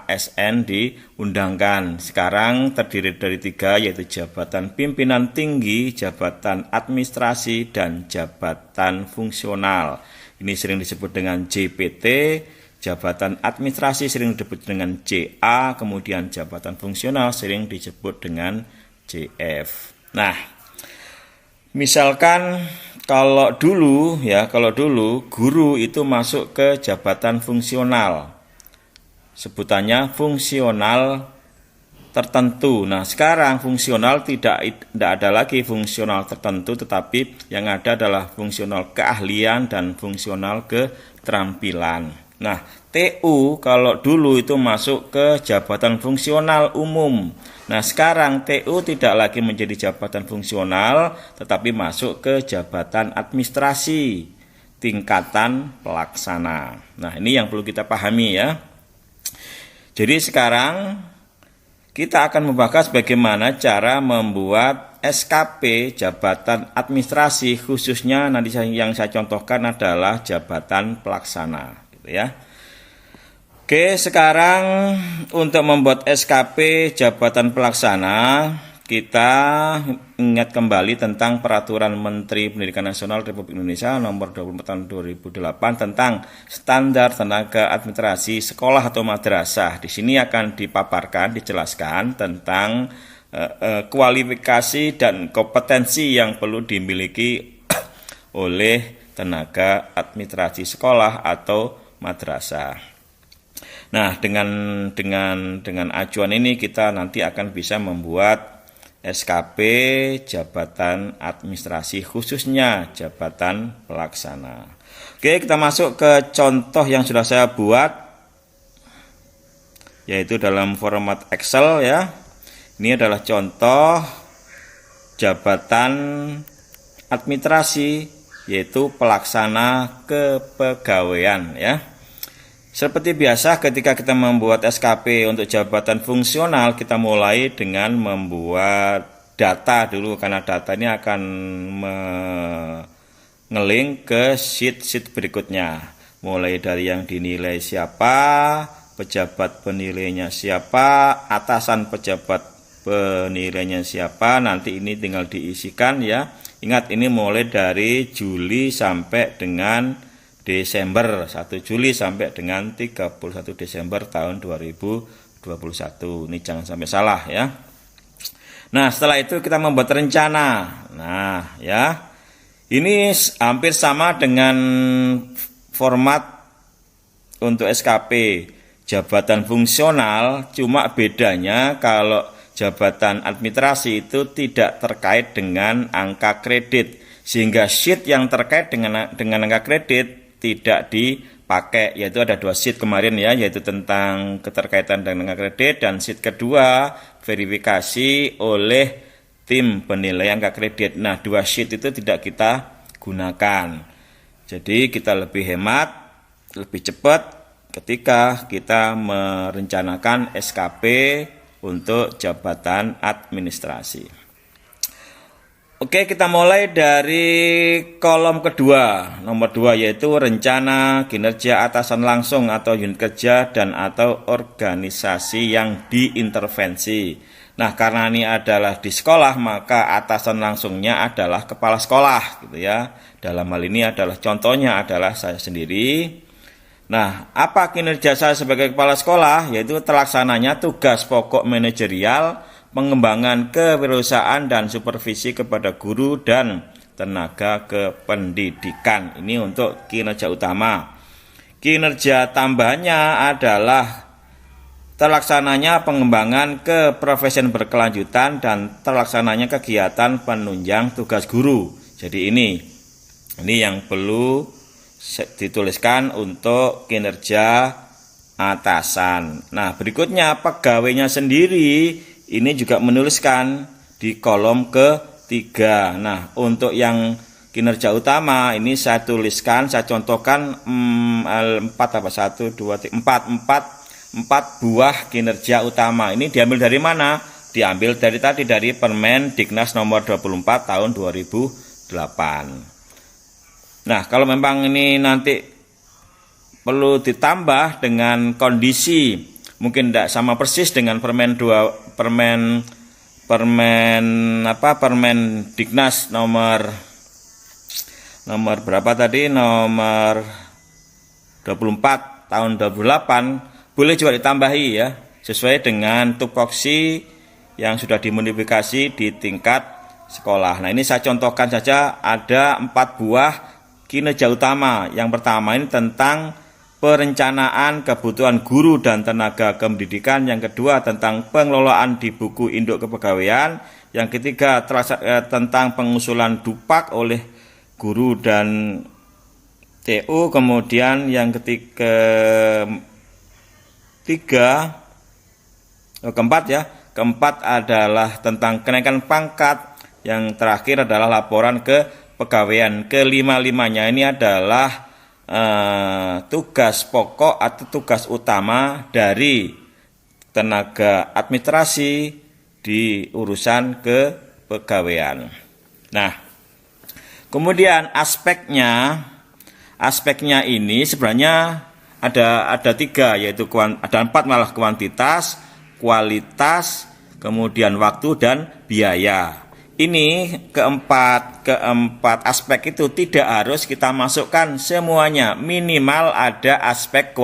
ASN diundangkan. Sekarang terdiri dari 3, yaitu jabatan pimpinan tinggi, jabatan administrasi, dan jabatan fungsional. Ini sering disebut dengan JPT, jabatan administrasi sering disebut dengan JA, kemudian jabatan fungsional sering disebut dengan JF. Nah, misalkan kalau dulu guru itu masuk ke jabatan fungsional. Sebutannya fungsional tertentu. Nah, sekarang fungsional tidak ada lagi fungsional tertentu, tetapi yang ada adalah fungsional keahlian dan fungsional keterampilan. Nah, TU kalau dulu itu masuk ke jabatan fungsional umum. Nah, sekarang TU tidak lagi menjadi jabatan fungsional, tetapi masuk ke jabatan administrasi tingkatan pelaksana. Nah, ini yang perlu kita pahami ya. Jadi sekarang kita akan membahas bagaimana cara membuat SKP jabatan administrasi, khususnya nanti yang saya contohkan adalah jabatan pelaksana, gitu ya. Oke, sekarang untuk membuat SKP jabatan pelaksana, kita ingat kembali tentang Peraturan Menteri Pendidikan Nasional Republik Indonesia Nomor 24 Tahun 2008 tentang standar tenaga administrasi sekolah atau madrasah. Di sini akan dijelaskan tentang kualifikasi dan kompetensi yang perlu dimiliki oleh tenaga administrasi sekolah atau madrasah. Nah, dengan acuan ini kita nanti akan bisa membuat SKP jabatan administrasi, khususnya jabatan pelaksana. Oke, kita masuk ke contoh yang sudah saya buat, yaitu dalam format Excel ya. Ini adalah contoh jabatan administrasi, yaitu pelaksana kepegawaian ya. Seperti biasa ketika kita membuat SKP untuk jabatan fungsional, kita mulai dengan membuat data dulu, karena data ini akan nge-link ke sheet berikutnya. Mulai dari yang dinilai siapa, pejabat penilainya siapa, atasan pejabat penilainya siapa, nanti ini tinggal diisikan ya. Ingat, ini mulai dari Juli sampai dengan Desember, 1 Juli sampai dengan 31 Desember tahun 2021. Ini jangan sampai salah ya. Nah, setelah itu kita membuat rencana. Nah, ya. Ini hampir sama dengan format untuk SKP jabatan fungsional, cuma bedanya kalau jabatan administrasi itu tidak terkait dengan angka kredit, sehingga sheet yang terkait dengan angka kredit tidak dipakai, yaitu ada 2 sheet kemarin ya, yaitu tentang keterkaitan dengan kredit, dan sheet kedua verifikasi oleh tim penilai angka kredit. Nah, 2 sheet itu tidak kita gunakan. Jadi kita lebih hemat, lebih cepat ketika kita merencanakan SKP untuk jabatan administrasi. Oke, kita mulai dari kolom kedua, nomor 2, yaitu rencana kinerja atasan langsung atau unit kerja dan atau organisasi yang diintervensi. Nah, karena ini adalah di sekolah, maka atasan langsungnya adalah kepala sekolah, gitu ya. Dalam hal ini adalah contohnya adalah saya sendiri. Nah, apa kinerja saya sebagai kepala sekolah? Yaitu terlaksananya tugas pokok manajerial, pengembangan kewirausahaan dan supervisi kepada guru dan tenaga kependidikan. Ini untuk kinerja utama. Kinerja tambahnya adalah terlaksananya pengembangan keprofesian berkelanjutan dan terlaksananya kegiatan penunjang tugas guru. Jadi ini yang perlu dituliskan untuk kinerja atasan. Nah, berikutnya pegawainya sendiri ini juga menuliskan di kolom ketiga. Nah, untuk yang kinerja utama ini saya tuliskan, saya contohkan 4 buah kinerja utama. Ini diambil dari mana? Diambil dari tadi, dari Permen Diknas nomor 24 tahun 2008. Nah, kalau memang ini nanti perlu ditambah dengan kondisi mungkin tidak sama persis dengan permen Diknas nomor berapa tadi, nomor 24 tahun 2008, boleh juga ditambahi ya, sesuai dengan tupoksi yang sudah dimodifikasi di tingkat sekolah. Nah, ini saya contohkan saja, ada 4 buah kinerja utama. Yang pertama ini tentang perencanaan kebutuhan guru dan tenaga kependidikan. Yang kedua tentang pengelolaan di buku induk kepegawaian. Yang ketiga tentang pengusulan dupak oleh guru dan TU. Kemudian yang keempat adalah tentang kenaikan pangkat. Yang terakhir adalah laporan kepegawaian. Kelima-limanya ini adalah tugas pokok atau tugas utama dari tenaga administrasi di urusan kepegawaian. Nah, kemudian aspeknya ini sebenarnya ada 3, yaitu ada 4 malah, kuantitas, kualitas, kemudian waktu dan biaya. Ini keempat aspek itu tidak harus kita masukkan semuanya, minimal ada aspek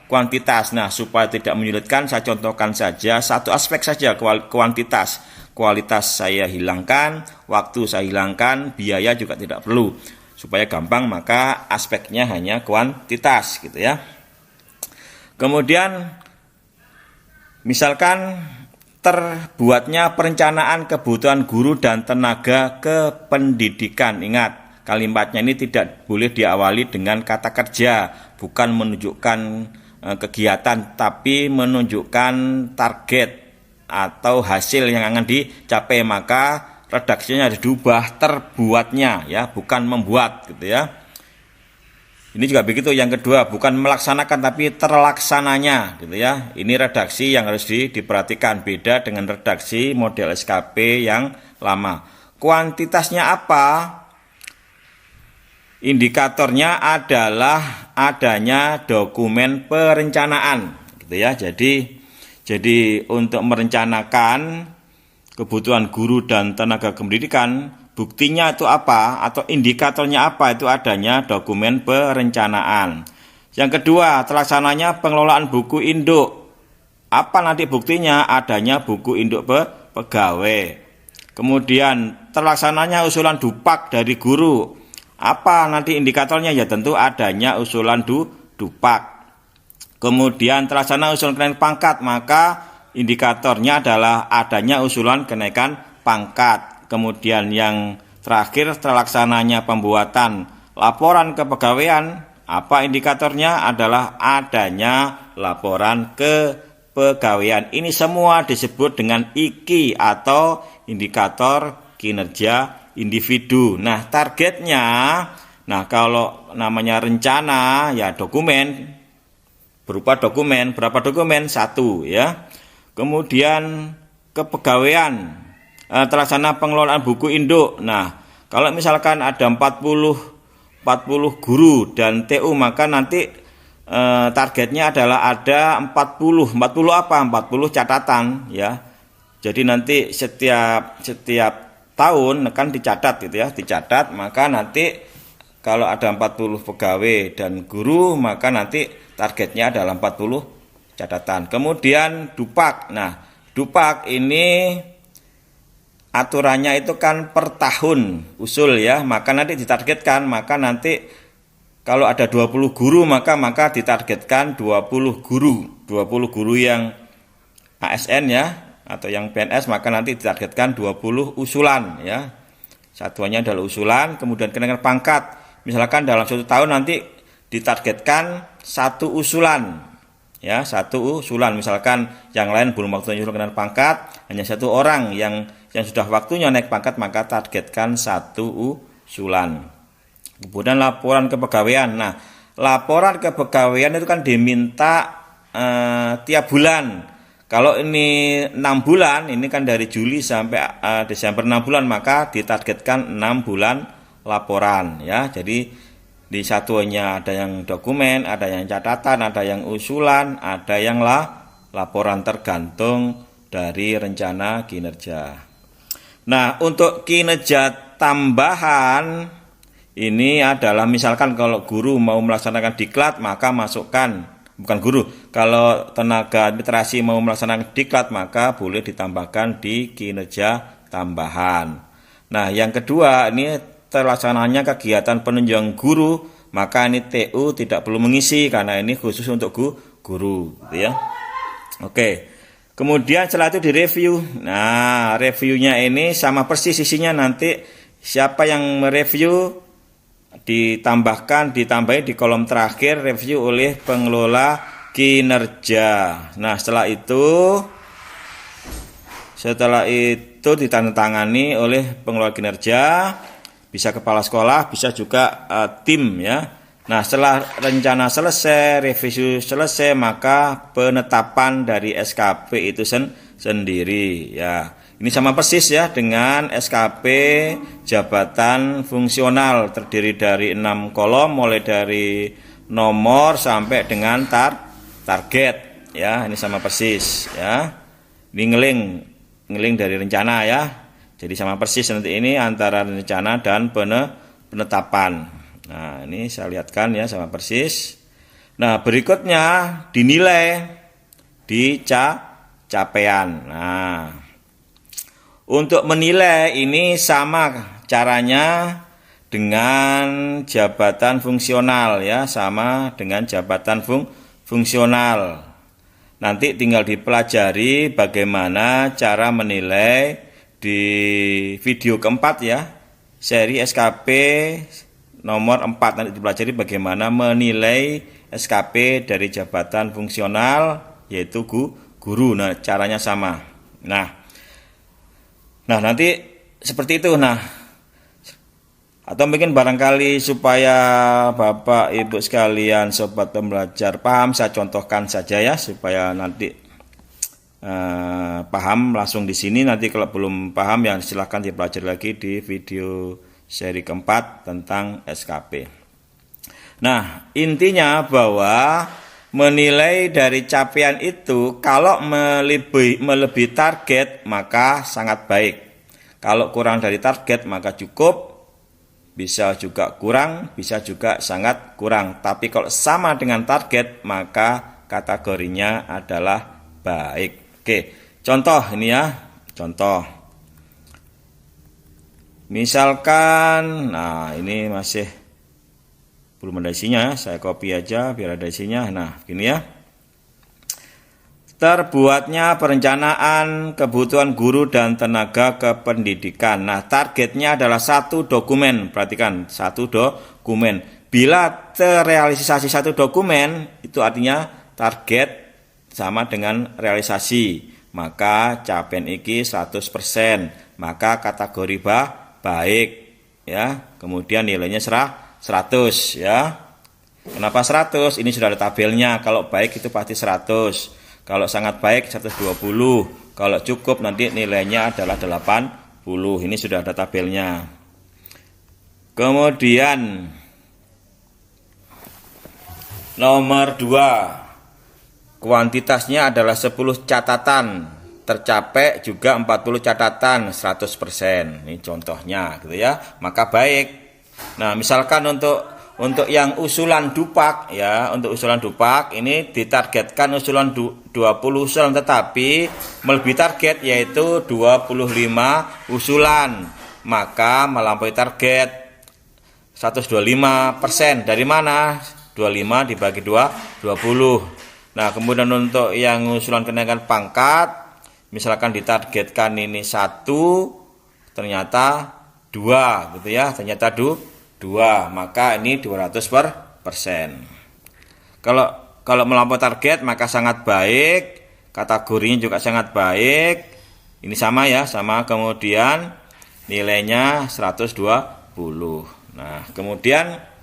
kuantitas. Nah, supaya tidak menyulitkan, saya contohkan saja satu aspek saja, kuantitas. Kualitas saya hilangkan, waktu saya hilangkan, biaya juga tidak perlu. Supaya gampang, maka aspeknya hanya kuantitas gitu ya. Kemudian misalkan terbuatnya perencanaan kebutuhan guru dan tenaga kependidikan. Ingat, kalimatnya ini tidak boleh diawali dengan kata kerja, bukan menunjukkan kegiatan, tapi menunjukkan target atau hasil yang akan dicapai. Maka redaksinya harus diubah, terbuatnya ya, bukan membuat gitu ya. Ini juga begitu. Yang kedua, bukan melaksanakan tapi terlaksananya gitu ya. Ini redaksi yang harus diperhatikan, beda dengan redaksi model SKP yang lama. Kuantitasnya apa? Indikatornya adalah adanya dokumen perencanaan gitu ya. Jadi untuk merencanakan kebutuhan guru dan tenaga kependidikan, buktinya itu apa atau indikatornya apa? Itu adanya dokumen perencanaan. Yang kedua, terlaksananya pengelolaan buku induk. Apa nanti buktinya? Adanya buku induk pegawai. Kemudian terlaksananya usulan dupak dari guru. Apa nanti indikatornya? Ya tentu adanya usulan dupak. Kemudian terlaksana usulan kenaikan pangkat, maka indikatornya adalah adanya usulan kenaikan pangkat. Kemudian yang terakhir, terlaksananya pembuatan laporan kepegawaian. Apa indikatornya? Adalah adanya laporan kepegawaian. Ini semua disebut dengan IKI atau indikator kinerja individu. Nah, targetnya, kalau namanya rencana ya dokumen, berupa dokumen, berapa dokumen? 1 ya. Kemudian kepegawaian, terlaksana pengelolaan buku induk. Nah, kalau misalkan ada 40 guru dan TU, maka nanti targetnya adalah ada 40 apa? 40 catatan ya. Jadi nanti setiap tahun kan dicatat gitu ya, dicatat, maka nanti kalau ada 40 pegawai dan guru, maka nanti targetnya adalah 40 catatan. Kemudian dupak. Nah, dupak ini aturannya itu kan per tahun usul ya, maka nanti ditargetkan, maka nanti kalau ada 20 guru maka ditargetkan 20 guru yang ASN ya atau yang PNS, maka nanti ditargetkan 20 usulan ya. Satuannya adalah usulan. Kemudian kenaikan pangkat, misalkan dalam 1 tahun nanti ditargetkan 1 usulan ya, 1 usulan. Misalkan yang lain belum waktunya kenaikan pangkat, hanya 1 orang yang sudah waktunya naik pangkat, maka targetkan 1 usulan. Kemudian laporan kepegawaian. Nah, laporan kepegawaian itu kan diminta tiap bulan. Kalau ini 6 bulan, ini kan dari Juli sampai Desember 6 bulan, maka ditargetkan 6 bulan laporan ya. Jadi di satuannya ada yang dokumen, ada yang catatan, ada yang usulan, ada yang laporan tergantung dari rencana kinerja. Nah, untuk kinerja tambahan ini adalah misalkan kalau guru mau melaksanakan diklat, maka masukkan, bukan guru, kalau tenaga administrasi mau melaksanakan diklat, maka boleh ditambahkan di kinerja tambahan. Nah, yang kedua, ini terlaksananya kegiatan penunjang guru, maka ini TU tidak perlu mengisi karena ini khusus untuk guru, gitu ya. Oke. Kemudian setelah itu direview. Nah, reviewnya ini sama persis isinya, nanti siapa yang mereview ditambahin di kolom terakhir, review oleh pengelola kinerja. Nah, setelah itu ditandatangani oleh pengelola kinerja, bisa kepala sekolah, bisa juga tim ya. Nah, setelah rencana selesai, revisi selesai, maka penetapan dari SKP itu sendiri ya. Ini sama persis ya dengan SKP jabatan fungsional, terdiri dari 6 kolom, mulai dari nomor sampai dengan target ya. Ini sama persis ya. Ini ngeling dari rencana ya. Jadi sama persis nanti ini antara rencana dan penetapan. Nah, ini saya lihatkan ya sama persis. Nah, berikutnya dinilai di capaian. Nah, untuk menilai ini sama caranya dengan jabatan fungsional ya, sama dengan jabatan fungsional. Nanti tinggal dipelajari bagaimana cara menilai di video keempat ya, seri SKP nomor 4, nanti dipelajari bagaimana menilai SKP dari jabatan fungsional yaitu guru. Nah, caranya sama. Nah, nanti seperti itu. Nah, atau mungkin barangkali supaya Bapak Ibu sekalian sobat pembelajar paham, saya contohkan saja ya supaya nanti paham langsung di sini. Nanti kalau belum paham ya silahkan dipelajari lagi di video seri keempat tentang SKP. Nah, intinya bahwa menilai dari capaian itu kalau melebihi target maka sangat baik. Kalau kurang dari target maka cukup, bisa juga kurang, bisa juga sangat kurang. Tapi kalau sama dengan target maka kategorinya adalah baik. Oke, contoh ini ya, contoh. Misalkan, nah ini masih belum ada isinya, saya copy aja biar ada isinya. Nah, gini ya. Terbuatnya perencanaan kebutuhan guru dan tenaga kependidikan. Nah, targetnya adalah 1 dokumen. Perhatikan, 1 dokumen. Bila terrealisasi 1 dokumen, itu artinya target sama dengan realisasi. Maka capaian iki 100%. Maka kategori baik ya. Kemudian nilainya 100 ya. Kenapa 100? Ini sudah ada tabelnya. Kalau baik itu pasti 100. Kalau sangat baik 120. Kalau cukup nanti nilainya adalah 80. Ini sudah ada tabelnya. Kemudian nomor 2. Kuantitasnya adalah 10 catatan. Tercapai juga 40 catatan, 100%. Ini contohnya gitu ya. Maka baik. Nah, misalkan untuk yang usulan dupak ya, untuk usulan dupak ini ditargetkan usulan 20 usulan, tetapi melebihi target yaitu 25 usulan. Maka melampaui target 125%. Dari mana? 25 dibagi 2, 20. Nah, kemudian untuk yang usulan kenaikan pangkat, misalkan ditargetkan ini 1, ternyata 2 gitu ya, ternyata 2, maka ini 200%. Kalau melampaui target maka sangat baik, kategorinya juga sangat baik. Ini sama ya, sama, kemudian nilainya 120. Nah, kemudian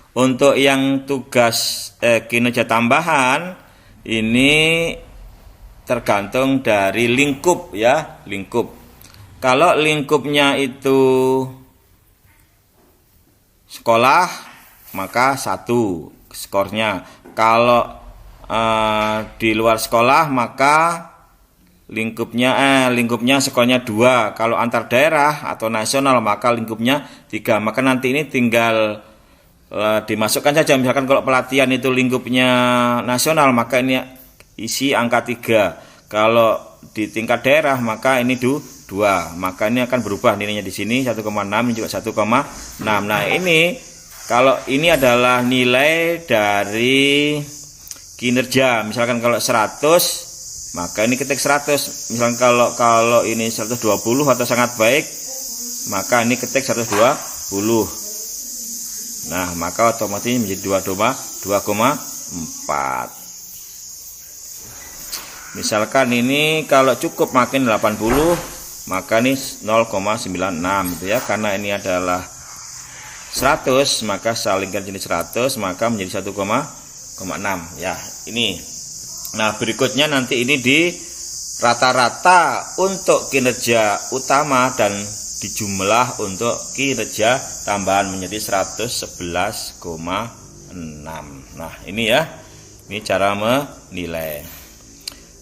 untuk yang tugas kinerja tambahan ini tergantung dari lingkup ya, lingkup. Kalau lingkupnya itu sekolah maka 1 skornya. Kalau di luar sekolah maka lingkupnya sekolahnya 2. Kalau antar daerah atau nasional maka lingkupnya 3. Maka nanti ini tinggal dimasukkan saja. Misalkan kalau pelatihan itu lingkupnya nasional maka ini isi angka 3. Kalau di tingkat daerah maka ini 2. Maka ini akan berubah nilainya di sini 1,6, ini juga 1,6. Nah, ini kalau ini adalah nilai dari kinerja. Misalkan kalau 100 maka ini ketik 100. Misalkan kalau ini 120 atau sangat baik maka ini ketik 120. Nah, maka otomatis menjadi 2,4. Misalkan ini kalau cukup makin 80 maka ini 0,96 gitu ya. Karena ini adalah 100 maka salingkan jenis 100 maka menjadi 1,6 ya. Ini. Nah, berikutnya nanti ini di rata-rata untuk kinerja utama dan dijumlah untuk kinerja tambahan menjadi 111,6. Nah, ini ya. Ini cara menilai.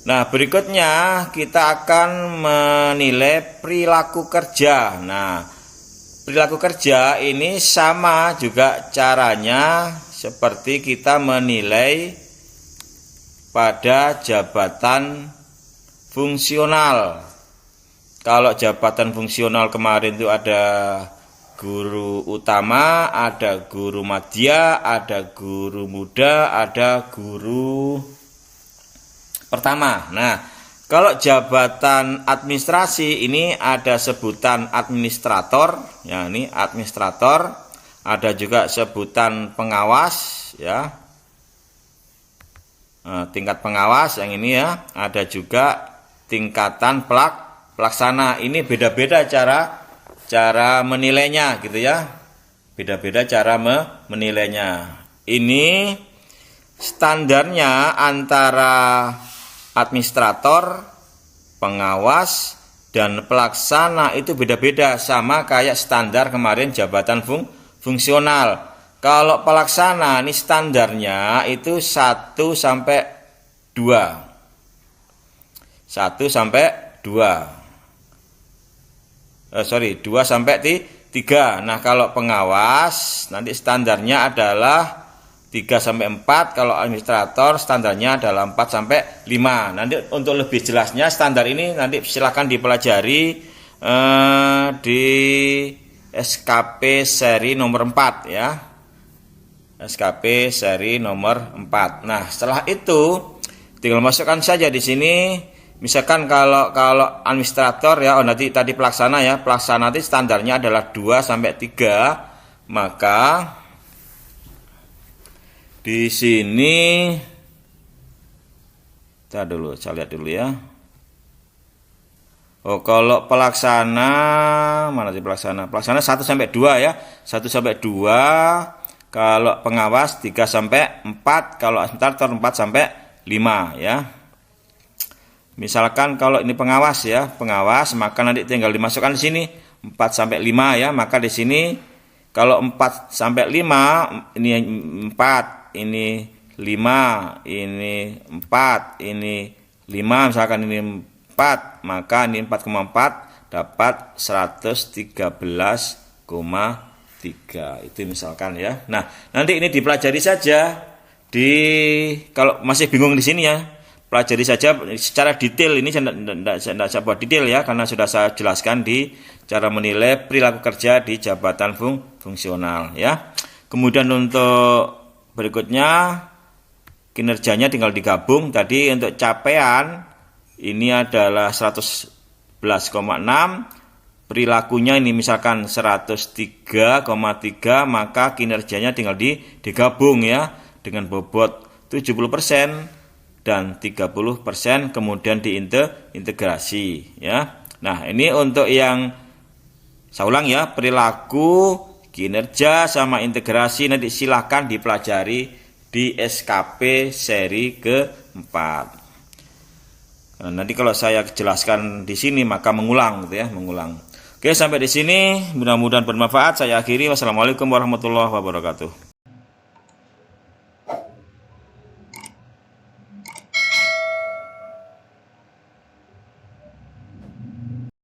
Nah, berikutnya kita akan menilai perilaku kerja. Nah, perilaku kerja ini sama juga caranya seperti kita menilai pada jabatan fungsional. Kalau jabatan fungsional kemarin itu ada guru utama, ada guru madya, ada guru muda, ada guru pertama. Nah, kalau jabatan administrasi ini ada sebutan administrator, ya ini administrator, ada juga sebutan pengawas, ya. Tingkat pengawas yang ini ya, ada juga tingkatan pelaksana. Ini beda-beda cara menilainya gitu ya. Beda-beda cara menilainya. Ini standarnya antara administrator, pengawas, dan pelaksana itu beda-beda, sama kayak standar kemarin jabatan fungsional. Kalau pelaksana ini standarnya itu 1 sampai 2. 1 sampai 2. 2 sampai 3. Nah, kalau pengawas nanti standarnya adalah 3 sampai 4, kalau administrator standarnya adalah 4 sampai 5. Nanti untuk lebih jelasnya standar ini nanti silakan dipelajari di SKP seri nomor 4 ya. SKP seri nomor 4. Nah, setelah itu tinggal masukkan saja di sini. Misalkan kalau administrator ya, nanti tadi pelaksana ya. Pelaksana nanti standarnya adalah 2 sampai 3. Maka di sini saya lihat dulu ya. Oh, kalau pelaksana mana sih pelaksana? Pelaksana 1 sampai 2 ya. 1 sampai 2. Kalau pengawas 3 sampai 4, kalau administrator 4 sampai 5 ya. Misalkan kalau ini pengawas ya, pengawas maka nanti tinggal dimasukkan di sini 4 sampai 5 ya. Maka di sini kalau 4 sampai 5 ini 4, ini 5, ini 4, ini 5, misalkan ini 4, maka ini 4,4 dapat 113,3. Itu misalkan ya. Nah, nanti ini dipelajari saja kalau masih bingung di sini ya. Pelajari saja secara detail, ini saya tidak buat detail ya, karena sudah saya jelaskan di cara menilai perilaku kerja di jabatan fungsional ya. Kemudian untuk berikutnya kinerjanya tinggal digabung. Tadi untuk capaian ini adalah 111,6, perilakunya ini misalkan 103,3, maka kinerjanya tinggal digabung ya dengan bobot 70% dan 30%, kemudian diintegrasi ya. Nah, ini untuk yang saya ulang ya, perilaku, kinerja sama integrasi nanti silahkan dipelajari di SKP seri ke-4. Nah, nanti kalau saya jelaskan di sini maka mengulang gitu ya, mengulang. Oke, sampai di sini mudah-mudahan bermanfaat. Saya akhiri. Wassalamualaikum warahmatullahi wabarakatuh.